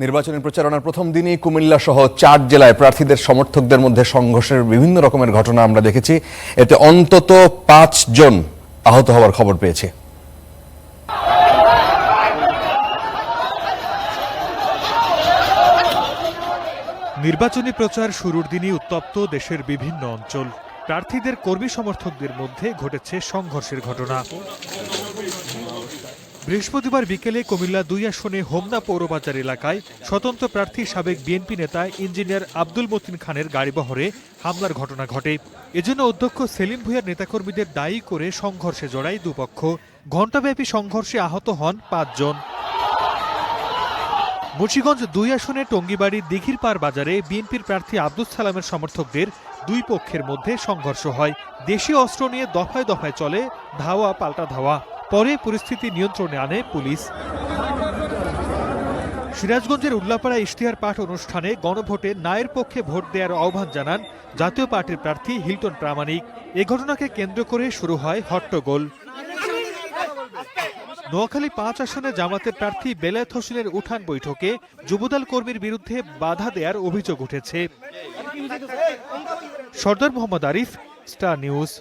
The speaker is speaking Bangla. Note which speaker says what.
Speaker 1: নির্বাচনী প্রচারণার প্রথম দিনই কুমিল্লা সহ ৪ জেলায় প্রার্থীদের সমর্থকদের মধ্যে সংঘর্ষের বিভিন্ন রকমের ঘটনা আমরা দেখেছি। এতে অন্তত ৫ জন আহত হওয়ার খবর পেয়েছে।
Speaker 2: নির্বাচনী প্রচার শুরুর দিনই উত্তপ্ত দেশের বিভিন্ন অঞ্চল। প্রার্থীদের কর্মী সমর্থকদের মধ্যে ঘটেছে সংঘর্ষের ঘটনা। বৃহস্পতিবার বিকেলে কুমিল্লা ২ আসনে হোমনা পৌরবাজার এলাকায় স্বতন্ত্র প্রার্থী সাবেক বিএনপি নেতা ইঞ্জিনিয়ার আব্দুল মতিন খানের গাড়িবহরে হামলার ঘটনা ঘটে। এজন্য অধ্যক্ষ সেলিম ভূঁইয়ার নেতাকর্মীদের দায়ী করে সংঘর্ষে জড়ায় দুপক্ষ। ঘণ্টাব্যাপী সংঘর্ষে আহত হন ৫ জন। মুন্সিগঞ্জ ২ আসনে টঙ্গিবাড়ির দিঘিরপাড় বাজারে বিএনপির প্রার্থী আব্দুস সালামের সমর্থকদের দুই পক্ষের মধ্যে সংঘর্ষ হয়। দেশীয় অস্ত্র নিয়ে দফায় দফায় চলে ধাওয়া পাল্টা ধাওয়া। পরে পরিস্থিতি নিয়ন্ত্রণে আনে পুলিশ। সিরাজগঞ্জের উল্লাপাড়া ইশতেহার পাঠ অনুষ্ঠানে গণভোটে নায়ের পক্ষে ভোট দেওয়ার আহ্বান জানান জাতীয় পার্টির প্রার্থী হিলটন প্রামাণিক। এ ঘটনাকে কেন্দ্র করে শুরু হয় হট্টগোল। নোয়াখালী ৫ আসনে জামাতের প্রার্থী বেলায়েত হোসেনের উঠান বৈঠকে যুবদল কর্মীর বিরুদ্ধে বাধা দেওয়ার অভিযোগ উঠেছে। Sardar Mohammad Arif, star news.